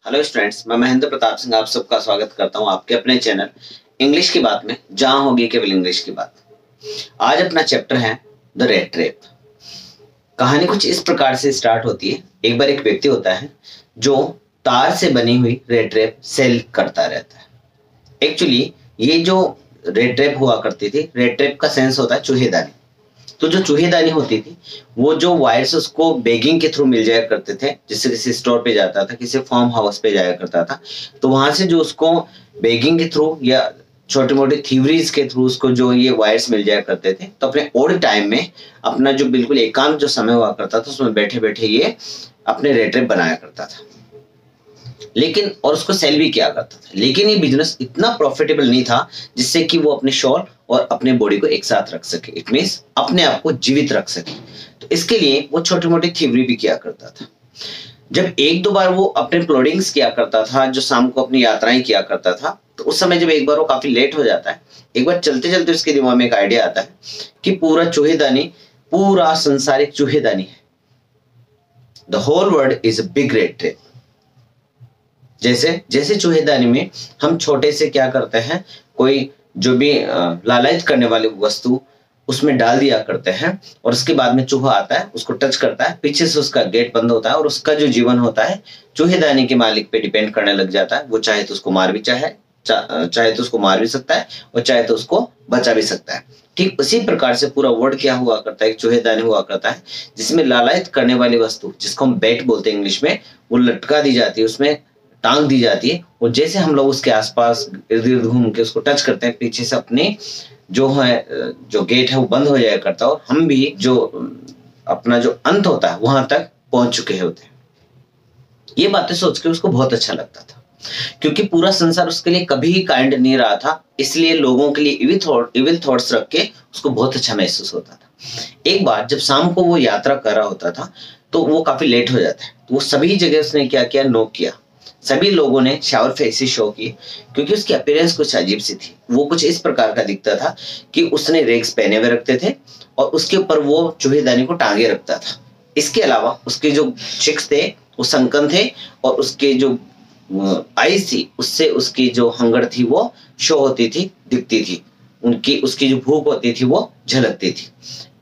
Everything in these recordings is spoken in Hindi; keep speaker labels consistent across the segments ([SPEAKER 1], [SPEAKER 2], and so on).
[SPEAKER 1] हेलो स्टूडेंट्स, मैं महेंद्र प्रताप सिंह आप सबका स्वागत करता हूं आपके अपने चैनल इंग्लिश की बात में, जहां होगी केवल इंग्लिश की बात। आज अपना चैप्टर है द रेट रेप। कहानी कुछ इस प्रकार से स्टार्ट होती है। एक बार एक व्यक्ति होता है जो तार से बनी हुई रेट रेप सेल करता रहता है। एक्चुअली ये जो रेट रेप हुआ करती थी, रेट रेप का सेंस होता है चूहेदानी। तो जो चूहेदानी होती थी वो जो वायर्स उसको बेगिंग के थ्रू मिल जाया करते थे, जिससे किसी स्टोर पे जाता था, किसी फार्म हाउस पे जाया करता था, तो वहां से जो उसको बेगिंग के थ्रू या छोटे मोटे थीवरीज के थ्रू उसको जो ये वायर्स मिल जाया करते थे, तो अपने ओल्ड टाइम में अपना जो बिल्कुल एकांत जो समय हुआ करता था उसमें बैठे बैठे ये अपने रेट रेप बनाया करता था। लेकिन और उसको सेल भी किया करता था। लेकिन ये बिजनेस इतना प्रॉफिटेबल नहीं था जिससे कि वो अपने शॉल और अपने बॉडी को एक साथ रख सके। इट मींस अपने आप को जीवित रख सके। तो इसके लिए वो छोटी मोटी थ्योरी भी किया करता था। जब एक दो बार वो अपने प्लॉटिंग्स किया करता था, जो शाम को अपनी यात्राएं किया करता था, तो उस समय जब एक बार वो काफी लेट हो जाता है, एक बार चलते चलते उसके दिमाग में एक आइडिया आता है कि पूरा चूहेदानी, पूरा संसार एक चूहेदानी है। The whole world is a big rat trap. जैसे जैसे चूहेदानी में हम छोटे से क्या करते हैं, कोई जो भी लालच करने वाली वस्तु उसमें डाल दिया करते हैं, और उसके बाद में चूहा आता है, उसको टच करता है, पीछे से उसका गेट बंद होता है और उसका जो जीवन होता है चूहेदानी के मालिक पे डिपेंड करने लग जाता है। वो चाहे तो उसको मार भी चाहे तो उसको मार भी सकता है और चाहे तो उसको बचा भी सकता है। ठीक उसी प्रकार से पूरा वर्ड क्या हुआ करता है, एक चूहेदानी हुआ करता है जिसमें लालच करने वाली वस्तु, जिसको हम बैट बोलते हैं इंग्लिश में, वो लटका दी जाती है, उसमें टांग दी जाती है, और जैसे हम लोग उसके आसपास इर्द गिर्द घूम के उसको टच करते हैं, पीछे से अपने जो गेट है वो बंद हो जाया करता है, और हम भी जो अपना जो अंत होता है वहां तक पहुंच चुके होते हैं। ये बातें सोच के उसको बहुत अच्छा लगता था, क्योंकि पूरा संसार उसके लिए कभी काइंड नहीं रहा था, इसलिए लोगों के लिए इविल थॉट्स रख के उसको बहुत अच्छा महसूस होता था। एक बार जब शाम को वो यात्रा कर रहा होता था तो वो काफी लेट हो जाता है, तो वो सभी जगह उसने क्या किया, नॉक किया। सभी लोगों ने शावर फेसी शो की, क्योंकि उसकी अपीयरेंस कुछ अजीब सी थी। वो कुछ इस प्रकार का दिखता था कि उसने रेग्स पहने हुए रखते थे और उसके ऊपर वो चूहेदानी को टांगे रखता था। इसके अलावा उसके जो चिक्स थे वो संकन थे, और उसके जो आईज थी उससे उसकी जो हंगर थी वो शो होती थी, दिखती थी। उसकी जो भूख होती थी वो झलकती थी।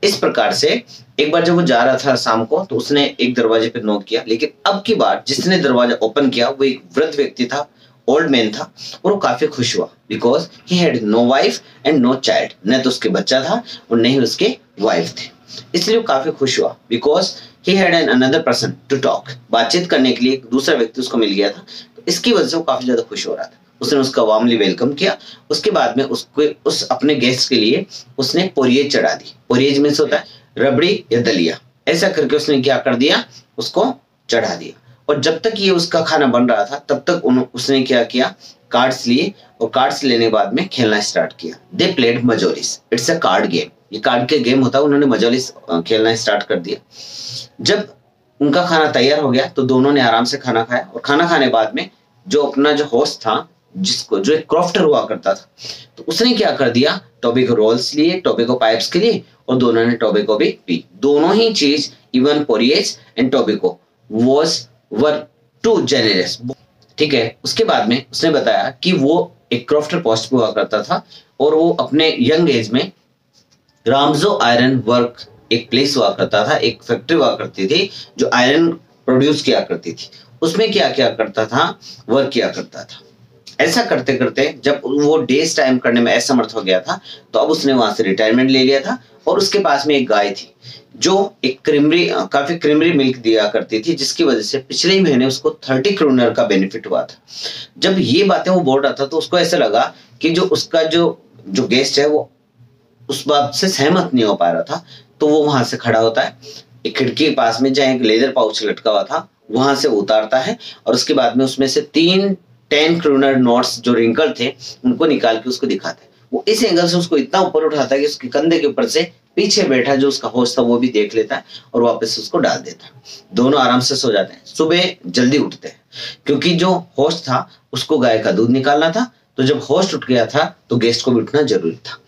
[SPEAKER 1] इस प्रकार से एक बार जब वो जा रहा था शाम को, तो उसने एक दरवाजे पे नॉक किया, लेकिन अब की बार जिसने दरवाजा ओपन किया वो एक वृद्ध व्यक्ति था, ओल्ड मैन था, और वो काफी खुश हुआ because he had no wife and no child. न तो उसके बच्चा था और न ही उसके वाइफ थे, इसलिए वो काफी खुश हुआ because he had an another person to talk. बातचीत करने के लिए एक दूसरा व्यक्ति उसको मिल गया था, तो इसकी वजह से वो काफी ज्यादा खुश हो रहा था। उसने उसका वार्मली वेलकम किया। उसके बाद में उसको उस अपने गेस्ट के लिए उसने पोरिएज चढ़ा दी। पोरिएज मीन्स होता है रबड़ी या दलिया। ऐसा करके उसने क्या कर दिया, उसको चढ़ा दिया। और जब तक ये उसका खाना बन रहा था तब तक उसने क्या किया, कार्ड्स लिए, और कार्ड्स लेने के बाद में खेलना स्टार्ट किया। दे प्लेड मजोरिस। It's a card game. ये कार्ड के गेम होता है। उन्होंने मजोरिस खेलना स्टार्ट कर दिया। जब उनका खाना तैयार हो गया तो दोनों ने आराम से खाना खाया, और खाना खाने बाद में जो अपना जो होस्ट था, जो एक क्रॉफ्टर हुआ करता था, तो उसने क्या कर दिया, टोबैको रोल्स लिए, टोबैको पाइप्स के लिए, और दोनों ने टोबैको भी पी। दोनों ही चीज, even porridge and tobacco were too generous. ठीक है। उसके बाद में उसने बताया कि वो एक क्रॉफ्टर पोस्ट पे हुआ करता था, और वो अपने यंग एज में रामजो आयरन वर्क एक प्लेस हुआ करता था, एक फैक्ट्री हुआ करती थी जो आयरन प्रोड्यूस किया करती थी। उसमें क्या क्या करता था, वर्क किया करता था। ऐसा करते करते जब वो डेज टाइम करने में असमर्थ हो गया था, तो अब उसने वहां से रिटायरमेंट ले लिया था, और उसके पास में एक गाय थी जो एक काफी क्रीमरी मिल्क दिया करती थी, जिसकी वजह से पिछले ही महीने उसको 30 क्रोनर का बेनिफिट हुआ था। जब ये बातें वो बोल रहा था तो उसको ऐसा लगा कि जो उसका जो गेस्ट है वो उस बात से सहमत नहीं हो पा रहा था। तो वो वहां से खड़ा होता है, एक खिड़की के पास में जहाँ एक लेदर पाउच लटका हुआ था वहां से उतारता है, और उसके बाद में उसमें से 10 क्रोनर नोट्स जो रिंकल थे उनको निकाल के उसको दिखाता है। वो इस एंगल से उसको इतना ऊपर उठाता है कि उसके कंधे के ऊपर से पीछे बैठा जो उसका होस्ट था वो भी देख लेता है, और वापस उसको डाल देता है। दोनों आराम से सो जाते हैं। सुबह जल्दी उठते हैं, क्योंकि जो होस्ट था उसको गाय का दूध निकालना था, तो जब होस्ट उठ गया था तो गेस्ट को भी उठना जरूरी था।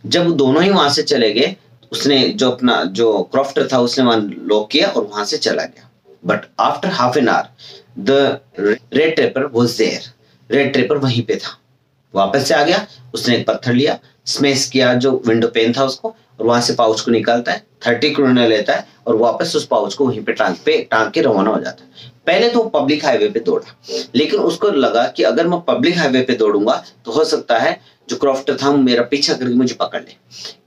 [SPEAKER 1] जब दोनों ही वहां से चले गए, उसने जो अपना जो क्रॉफ्टर था उसने वहां लॉक किया और वहां से चला गया। But after half an hour the red trapper was there, red trapper वहीं पे था। वापस से आ गया, उसने एक पत्थर लिया, स्मैश किया जो विंडो पेन था उसको, और वहां से पाउच को निकालता है, 30 क्रोनर लेता है और वापस उस पाउच को वहीं पे टांग के रवाना हो जाता है। पहले तो पब्लिक हाईवे पे दौड़ा, लेकिन उसको लगा कि अगर मैं पब्लिक हाईवे पे दौड़ूंगा तो हो सकता है जो क्रॉफ्टर था मेरा पीछा करके मुझे पकड़ ले,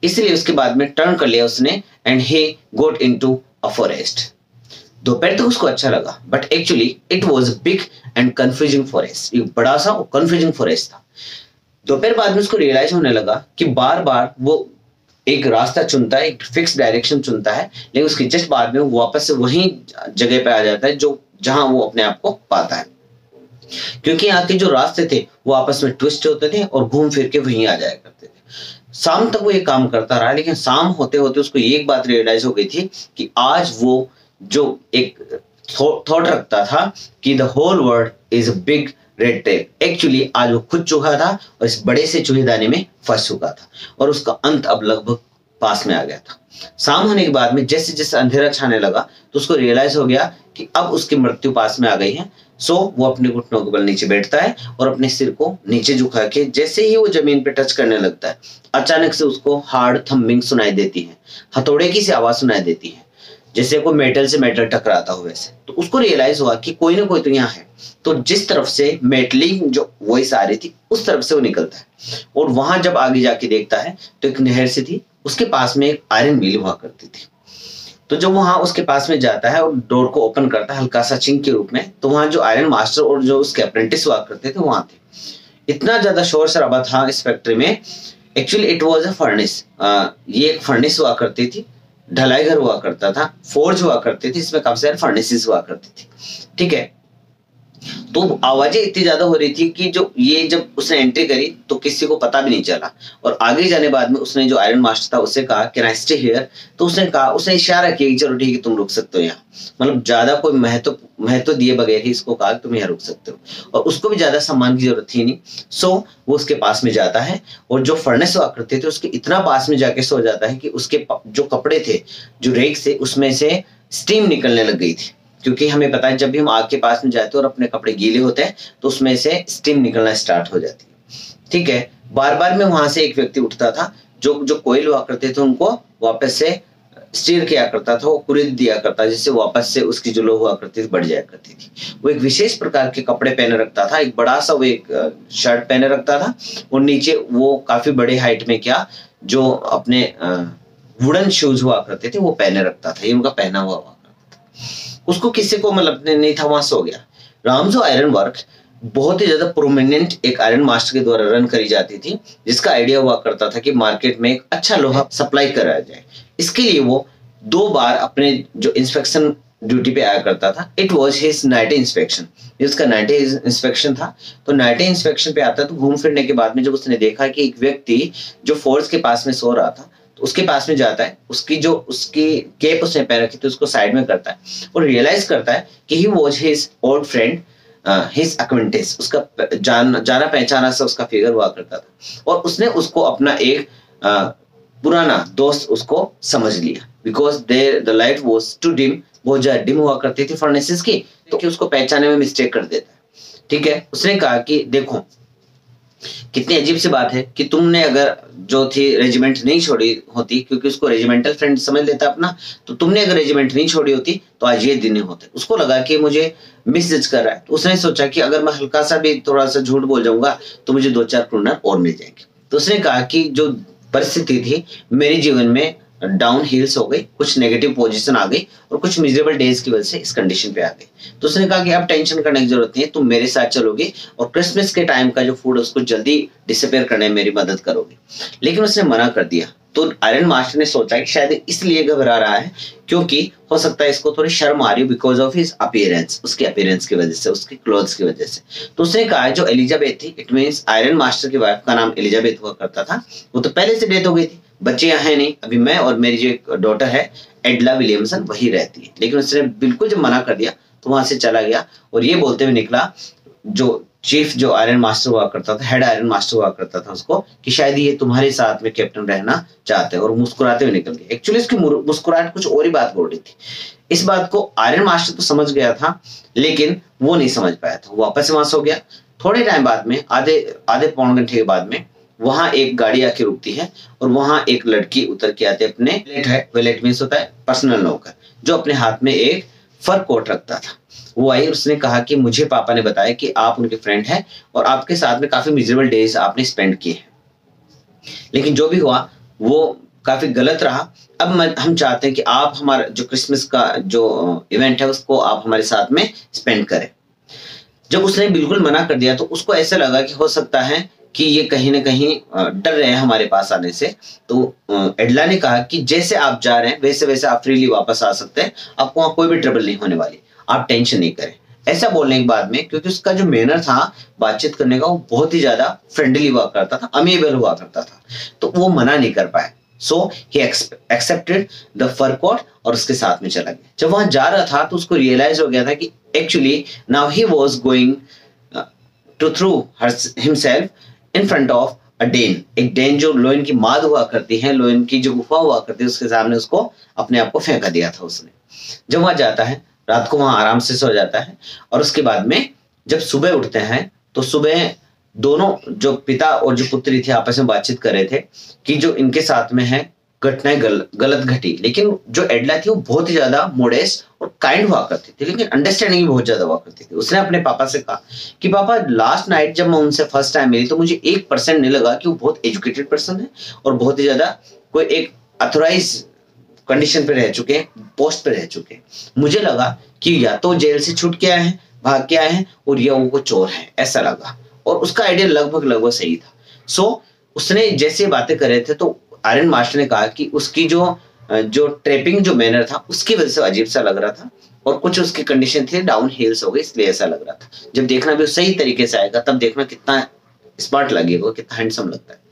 [SPEAKER 1] इसलिए उसके बाद में टर्न कर लिया उसने and he got into a forest. दोपहर तक उसको अच्छा लगा, but actually it was big and confusing forest, एक बड़ा सा और कंफ्यूजिंग फॉरेस्ट था। दोपहर बाद में उसको रियलाइज होने लगा कि बार बार वो एक रास्ता चुनता है, एक फिक्स डायरेक्शन चुनता है, लेकिन उसके जस्ट बाद में वो वापस से वही जगह पे आ जाता है जो जहां वो अपने आप को पाता है, क्योंकि यहाँ के जो रास्ते थे वो आपस में ट्विस्ट होते थे और घूम फिर के वहीं आ जाया करते थे। शाम तक वो ये काम करता रहा, लेकिन शाम होते होते उसको एक बात रियलाइज हो गई थी कि आज वो जो एक थॉट रखता था कि the whole world is a big red tape, actually आज वो खुद चूहा था और इस बड़े से चूहेदानी में फंस चुका था और उसका अंत अब लगभग पास में आ गया था। शाम होने के बाद में जैसे जैसे अंधेरा छाने लगा तो उसको रियलाइज हो गया कि अब उसकी मृत्यु पास में आ गई है। सो वो अपने घुटनों के बल नीचे बैठता है और अपने सिर को नीचे झुका के जैसे ही वो जमीन पे टच करने लगता है, अचानक से उसको हार्ड थंबिंग सुनाई देती है, हथौड़े की सी आवाज सुनाई देती है, जैसे कोई मेटल से मेटल टकराता हो वैसे। तो उसको रियलाइज हुआ कि कोई ना कोई तो यहाँ है। तो जिस तरफ से मेटलिंग जो वॉइस आ रही थी उस तरफ से वो निकलता है और वहां जब आगे जाके देखता है तो एक नहर सी थी, उसके पास में एक आयरन व्हील हुआ करती थी। तो जब वहां उसके पास में जाता है और डोर को ओपन करता है हल्का सा चिंग के रूप में, तो वहां जो आयरन मास्टर और जो उसके अप्रेंटिस हुआ करते थे वहां थे। इतना ज्यादा शोर शराबा था इस फैक्ट्री में, actually it was a furnace, ये एक फर्नेस हुआ करती थी, ढलाई घर हुआ करता था, फोर्ज हुआ करती थी, इसमें काफी सारे फर्नेसेस हुआ करती थी। ठीक है, तो आवाजें इतनी ज्यादा हो रही थी कि जो ये जब उसने एंट्री करी तो किसी को पता भी नहीं चला, और आगे जाने बाद में उसने जो आयरन मास्टर था उससे कहा कैन आई स्टे हियर, तो उसने कहा, उसने इशारा किया कि चलो ठीक है तुम रुक सकते हो यहाँ, मतलब ज्यादा कोई महत्व दिए बगैर ही इसको कहा तुम यहाँ रुक सकते हो, और उसको भी ज्यादा सम्मान की जरूरत थी नहीं। सो वो उसके पास में जाता है और जो फर्नेस हुआ करते थे उसके इतना पास में जाके सो जाता है कि उसके जो कपड़े थे जो रेक से उसमें से स्टीम निकलने लग गई थी, क्योंकि हमें पता है जब भी हम आग के पास में जाते हैं और अपने कपड़े गीले होते हैं तो उसमें से स्टीम निकलना स्टार्ट हो जाती है। ठीक है, बार बार में वहां से एक व्यक्ति उठता था, जो कोयल हुआ करते थे उनको वापस से स्टीर किया करता था, वो कुरेद दिया करता, जिससे वापस से उसकी जो लो हुआ करती थी बढ़ जाया करती थी। वो एक विशेष प्रकार के कपड़े पहने रखता था, एक बड़ा सा वो एक शर्ट पहने रखता था और नीचे वो काफी बड़े हाइट में क्या जो अपने वुडन शूज हुआ करते थे वो पहने रखता था, ये उनका पहना हुआ करता था। उसको किसी को मतलब नहीं था, वहां सो गया। रामजो आयरन वर्क बहुत ही ज्यादा प्रोमिनेंट एक आयरन मास्टर के द्वारा रन करी जाती थी, जिसका आइडिया हुआ करता था कि मार्केट में एक अच्छा लोहा सप्लाई कराया जाए। इसके लिए वो 2 बार अपने जो इंस्पेक्शन ड्यूटी पे आया करता था। It was his night inspection, जिसका नाइट इंस्पेक्शन था। तो नाइट इंस्पेक्शन पे आता तो घूम फिरने के बाद में जब उसने देखा कि एक व्यक्ति जो फोर्स के पास में सो रहा था तो उसके पास में जाता है, उसकी केप उसने पहन रखी थी उसको साइड में करता है और रियलाइज करता है कि he was his old friend, his acquaintance, उसका जाना पहचाना सा उसका फिगर हुआ करता था, और उसने उसको अपना एक पुराना दोस्त उसको समझ लिया, because there the light was too dim, बहुत ज्यादा डिम हुआ करती थी फर्नेसेस की, तो कि उसको पहचाने में मिस्टेक कर देता है। ठीक है, उसने कहा कि देखो कितनी अजीब सी बात है कि तुमने अगर जो थी रेजिमेंट नहीं छोड़ी होती, क्योंकि उसको रेजिमेंटल फ्रेंड समझ लेता अपना, तो तुमने अगर रेजिमेंट नहीं छोड़ी होती तो आज ये दिन होते। उसको लगा कि मुझे मिसजज कर रहा है, तो उसने सोचा कि अगर मैं हल्का सा भी थोड़ा सा झूठ बोल जाऊंगा तो मुझे 2-4 क्रोनर और मिल जाएंगे। तो उसने कहा कि जो परिस्थिति थी मेरे जीवन में डाउन हिल्स हो गई, कुछ नेगेटिव पोजीशन आ गई और कुछ मिजरेबल डेज की वजह से इस कंडीशन पे आ गई। तो उसने कहा कि अब टेंशन करने की जरूरत नहीं है, तुम मेरे साथ चलोगे और क्रिसमस के टाइम का जो फूड है उसको जल्दी डिसअपीयर करने में मेरी मदद करोगे। लेकिन उसने मना कर दिया। तो आयरन मास्टर ने सोचा कि शायद इसलिए घबरा रहा है क्योंकि हो सकता है इसको थोड़ी शर्म आ रही हो बिकॉज ऑफ हिज अपीयरेंस, उसके अपीयरेंस की वजह से, उसके क्लोथ्स की वजह से। तो उसने कहा जो एलिजाबेथ थी, इट मींस आयरन मास्टर की वाइफ का नाम एलिजाबेथ हुआ करता था, वो तो पहले से डेथ हो गई थी, बच्चे यहाँ है नहीं, अभी मैं और मेरी जो एक डॉटर है एडला विलियमसन वही रहती है। लेकिन उसने बिल्कुल जब मना कर दिया तो वहां से चला गया और ये बोलते हुए निकला जो चीफ जो आयरन मास्टर हुआ करता था, हेड आयरन मास्टर हुआ करता था उसको, कि शायद ये तुम्हारे साथ में कैप्टन रहना चाहते हैं, और मुस्कुराते हुए निकल गए। एक्चुअली इसकी मुस्कुराहट कुछ और ही बात बोल रही थी। इस बात को आर्यन मास्टर तो समझ गया था, लेकिन वो नहीं समझ पाया था। वापस से वहां सो गया। थोड़े टाइम बाद में, आधे पौन घंटे के बाद में, वहां एक गाड़ी आके रुकती है और वहां एक लड़की उतर के आती है। अपने वेलेट है, वेलेट मीन्स होता है पर्सनल नौकर, जो अपने हाथ में एक फर कोट रखता था। वो आई, उसने कहा कि मुझे पापा ने बताया कि आप उनके फ्रेंड हैं और आपके साथ में काफी मिजरेबल डेज आपने स्पेंड किए हैं, लेकिन जो भी हुआ वो काफी गलत रहा। अब हम चाहते हैं कि आप हमारा जो क्रिसमस का जो इवेंट है उसको आप हमारे साथ में स्पेंड करें। जब उसने बिल्कुल मना कर दिया तो उसको ऐसा लगा कि हो सकता है कि ये कहीं ना कहीं डर रहे हैं हमारे पास आने से। तो एडला ने कहा कि जैसे आप जा रहे हैं वैसे वैसे आप फ्रीली वापस आ सकते हैं, आपको वहां कोई भी ट्रबल नहीं होने वाली, आप टेंशन नहीं करें। ऐसा बोलने के बाद में, क्योंकि उसका जो मैनर था बातचीत करने का, वो बहुत ही ज्यादा फ्रेंडली हुआ करता था, अमेबल हुआ करता था, तो वो मना नहीं कर पाया। So he accepted the fur coat और उसके साथ में चला गया। जब वहां जा रहा था तो उसको रियलाइज हो गया था कि actually now he was going to throw himself in front of a den. एक डेन जो लोयन की माद हुआ करती है, लोयन की जो गुफा हुआ करती है, उसके सामने उसको अपने आप को फेंका दिया था उसने। जब वहां जाता है, रात को वहां आराम से सो जाता है और उसके बाद में जब सुबह उठते हैं तो सुबह दोनों जो पिता और जो पुत्री थे आपस में बातचीत कर रहे थे कि जो इनके साथ में है घटनाएं गलत घटी। लेकिन जो एडला थी वो बहुत ही ज्यादा मोडेस्ट और काइंड हुआ करती थी, लेकिन अंडरस्टैंडिंग भी बहुत ज्यादा हुआ करती थी। उसने अपने पापा से कहा कि पापा, लास्ट नाइट जब मैं उनसे फर्स्ट टाइम मिली तो मुझे 1% नहीं लगा कि वो बहुत एजुकेटेड पर्सन है और बहुत ही ज्यादा कोई एक अथोराइज कंडीशन पे रह चुके हैं, पोस्ट पे रह चुके हैं। मुझे लगा कि या तो जेल से छूट के आए हैं, भाग के आए हैं, और या वो चोर है, ऐसा लगा। और उसका आइडिया लगभग सही था। सो उसने जैसे बातें कर रहे थे तो आर्यन मास्टर ने कहा कि उसकी जो ट्रैपिंग जो मैनर था उसकी वजह से अजीब सा लग रहा था और कुछ उसकी कंडीशन थी डाउन हिल्स हो गई, इसलिए ऐसा लग रहा था। जब देखना भी सही तरीके से आएगा तब देखना कितना स्मार्ट लगेगा, कितना हैंडसम लगता है।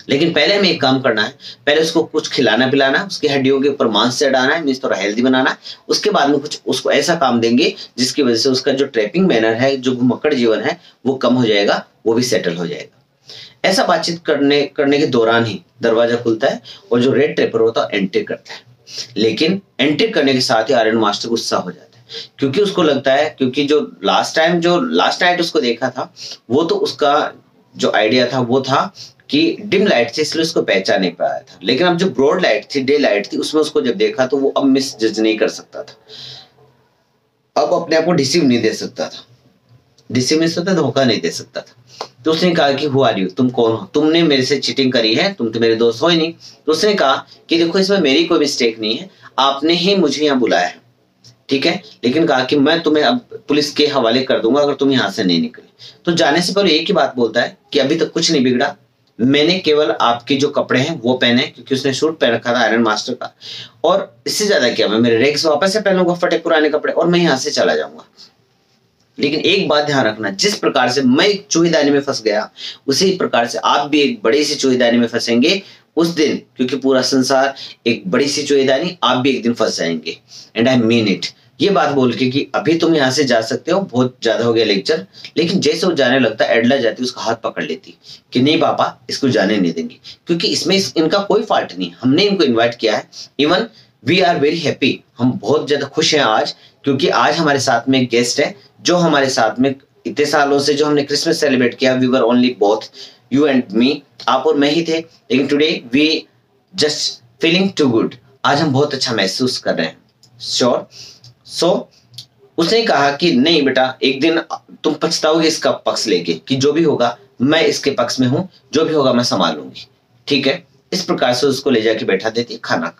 [SPEAKER 1] लेकिन पहले हमें एक काम करना है, पहले उसको कुछ खिलाना पिलाना, उसकी हड्डियों के ऊपर मांस चढ़ाना है, मीन्स थोड़ा हेल्दी बनाना। उसके बाद में कुछ उसको ऐसा काम देंगे जिसकी वजह से उसका जो ट्रैपिंग मैनर है, जो घुमक्कड़ जीवन है, वो कम हो जाएगा, वो भी सेटल हो जाएगा। ऐसा बातचीत करने के दौरान ही दरवाजा खुलता है और जो रेड ट्रेपर होता है एंट्री करता है। लेकिन एंट्री करने के साथ ही आर्यन मास्टर गुस्सा हो जाता है, क्योंकि उसको लगता है, क्योंकि जो लास्ट नाइट उसको देखा था, वो तो उसका जो आइडिया था वो था कि डिम लाइट थी इसलिए उसको पहचान नहीं पाया था। लेकिन अब जो ब्रॉड लाइट थी, डे लाइट थी, उसमें उसको जब देखा तो वो अब मिस जज नहीं कर सकता था, अब अपने आप को डिसीव नहीं दे सकता था। डिसीव नहीं सकता, धोखा नहीं दे सकता था। तो उसने कहा कि हु आर यू, तुम कौन हो, तुमने मेरे से चीटिंग करी है, तुम तो मेरे दोस्त हो ही नहीं। तो उसने कहा कि देखो इसमें मेरी कोई मिस्टेक नहीं है, आपने ही मुझे यहाँ बुलाया है, ठीक है, लेकिन कहा कि मैं तुम्हें अब पुलिस के हवाले कर दूंगा अगर तुम यहाँ से नहीं निकले। तो जाने से पहले एक ही बात बोलता है कि अभी तक कुछ नहीं बिगड़ा, मैंने केवल आपके जो कपड़े हैं वो पहने, क्योंकि उसने सूट पहन रखा था आयरन मास्टर का, और इससे ज्यादा क्या, मैं मेरे रेग्स वापस से पहनूंगा, फटे पुराने कपड़े, और मैं यहाँ से चला जाऊंगा। लेकिन एक बात ध्यान रखना, जिस प्रकार से मैं एक चूहीदानी में फंस गया उसी प्रकार से आप भी एक बड़ी सी चूहीदानी में फंसेंगे उस दिन, क्योंकि पूरा संसार एक बड़ी सी चूहीदानी, आप भी एक दिन फंस जाएंगे। And I mean it. ये बात बोल के कि अभी तुम यहाँ से जा सकते हो, बहुत ज्यादा हो गया लेक्चर। लेकिन जैसे वो जाने लगता है, एडला जाती उसका हाथ पकड़ लेती कि नहीं पापा, इसको जाने नहीं देंगे, क्योंकि इसमें इनका कोई फॉल्ट नहीं, हमने इनको इन्वाइट किया है। Even we are very happy, हम बहुत ज्यादा खुश हैं आज, क्योंकि आज हमारे साथ में एक गेस्ट है जो हमारे साथ में इतने सालों से जो हमने क्रिसमस सेलिब्रेट किया, we were only both you and me, आप और मैं ही थे, लेकिन today we just feeling too good, आज हम बहुत अच्छा महसूस कर रहे हैं। श्योर। सो उसने कहा कि नहीं बेटा, एक दिन तुम पछताओगे इसका पक्ष लेके, कि जो भी होगा मैं इसके पक्ष में हूं, जो भी होगा मैं संभालूंगी, ठीक है। इस प्रकार से उसको ले जाके बैठा देती खाना,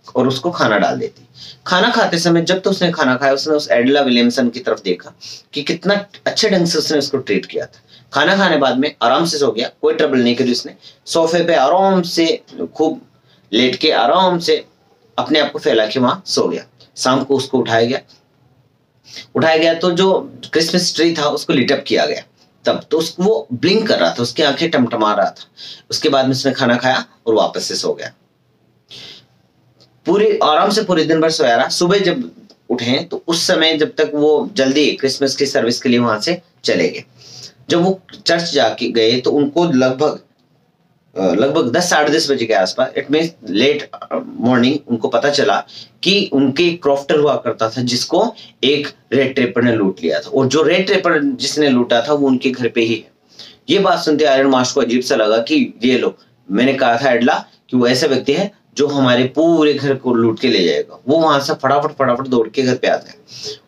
[SPEAKER 1] और उसको खाना डाल देती। खाना खाते समय जब तो उसने खाना खाया, उसने उस एडला विलियमसन की तरफ देखा कि कितना अच्छे ढंग से उसने उसको ट्रीट किया था। खाना खाने बाद में आराम से सो गया, कोई ट्रबल नहीं करी उसने, सोफे पे आराम से खूब लेट के आराम से अपने आप को फैला के वहां सो गया। शाम को उसको उठाया गया तो जो क्रिसमस ट्री था उसको लिटअप किया गया। तब तो उसको वो ब्लिंक कर रहा था, उसकी आंखें टमटमा रहा था। उसके बाद में उसने खाना खाया और वापस से सो गया। पूरी आराम से पूरे दिन भर सोया रहा। सुबह जब उठे तो उस समय जब तक वो जल्दी क्रिसमस की सर्विस के लिए वहां से चले गए। जब वो चर्च जाके गए तो उनको लगभग लगभग 10 साढ़े 10 बजे के आसपास, इट मीन लेट मॉर्निंग, उनको पता चला कि उनके एक क्रॉफ्टर हुआ करता था जिसको एक रेड ट्रेपर ने लूट लिया था, और जो रेड ट्रेपर जिसने लूटा था वो उनके घर पे ही है। ये बात सुनते आयरन मास्टर को अजीब सा लगा कि ये लो, मैंने कहा था एडला कि वो ऐसा व्यक्ति है जो हमारे पूरे घर को लूट के ले जाएगा। वो वहां से फटाफट दौड़ के घर पे आता है,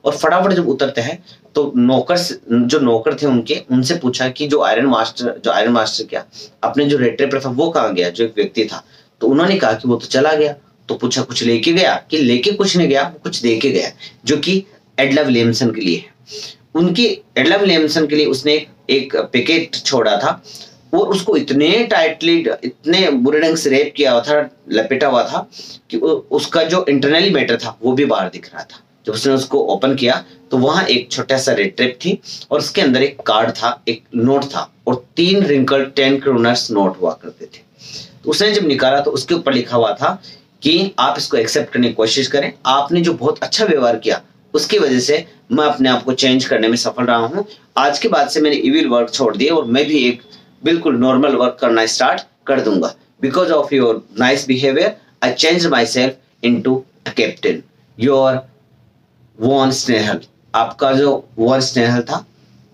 [SPEAKER 1] और फटाफट जब उतरते हैं तो जो नौकर थे उनसे पूछा कि जो आयरन मास्टर क्या अपने जो रेड ट्रेपर था वो कहाँ गया, जो एक व्यक्ति था। तो उन्होंने कहा कि वो तो चला गया। तो पूछा कुछ लेके गया, कि लेके कुछ नहीं गया, वो कुछ दे के गया, जो कि एडला विलियमसन के लिए है। एडला विलियमसन के लिए उसने एक पैकेट छोड़ा था, और उसको इतने टाइटली, इतने बुरे ढंग से रेप किया हुआ था, लपेटा हुआ था कि उसका जो इंटरनली मैटर था वो भी बाहर दिख रहा था। जब उसने उसको ओपन किया तो वहां एक छोटा सा रेड ट्रेप थी, और उसके अंदर एक कार्ड था, एक नोट था, और 3 रिंकल 10 क्रोनर्स नोट हुआ करते थे। तो उसने जब निकाला तो उसके ऊपर लिखा हुआ था कि आप इसको एक्सेप्ट करने की कोशिश करें, आपने जो बहुत अच्छा व्यवहार किया उसकी वजह से मैं अपने आप को चेंज करने में सफल रहा हूं। आज के बाद से मैंने इविल वर्क छोड़ दिए और मैं भी एक बिल्कुल नॉर्मल वर्क करना स्टार्ट कर दूंगा। Because of your nice behaviour I change my self into a captain. Your own Snehal, आपका जो वॉन स्नेहल था,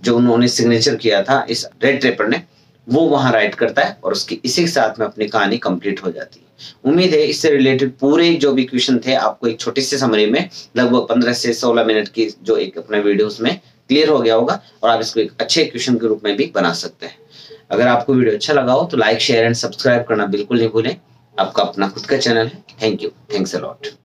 [SPEAKER 1] जो उन्होंने सिग्नेचर किया था इस रेड ट्रेपर ने, वो वहां राइट करता है, और उसकी इसी के साथ में अपनी कहानी कंप्लीट हो जाती है। उम्मीद है इससे रिलेटेड पूरे जो भी क्वेश्चन थे आपको एक छोटी सी समरी में लगभग 15 से 16 मिनट की जो एक अपना वीडियो उसमें क्लियर हो गया होगा, और आप इसको एक अच्छे क्वेश्चन के रूप में भी बना सकते हैं। अगर आपको वीडियो अच्छा लगा हो तो लाइक, शेयर एंड सब्सक्राइब करना बिल्कुल नहीं भूलें। आपका अपना खुद का चैनल है। Thank you, thanks a lot.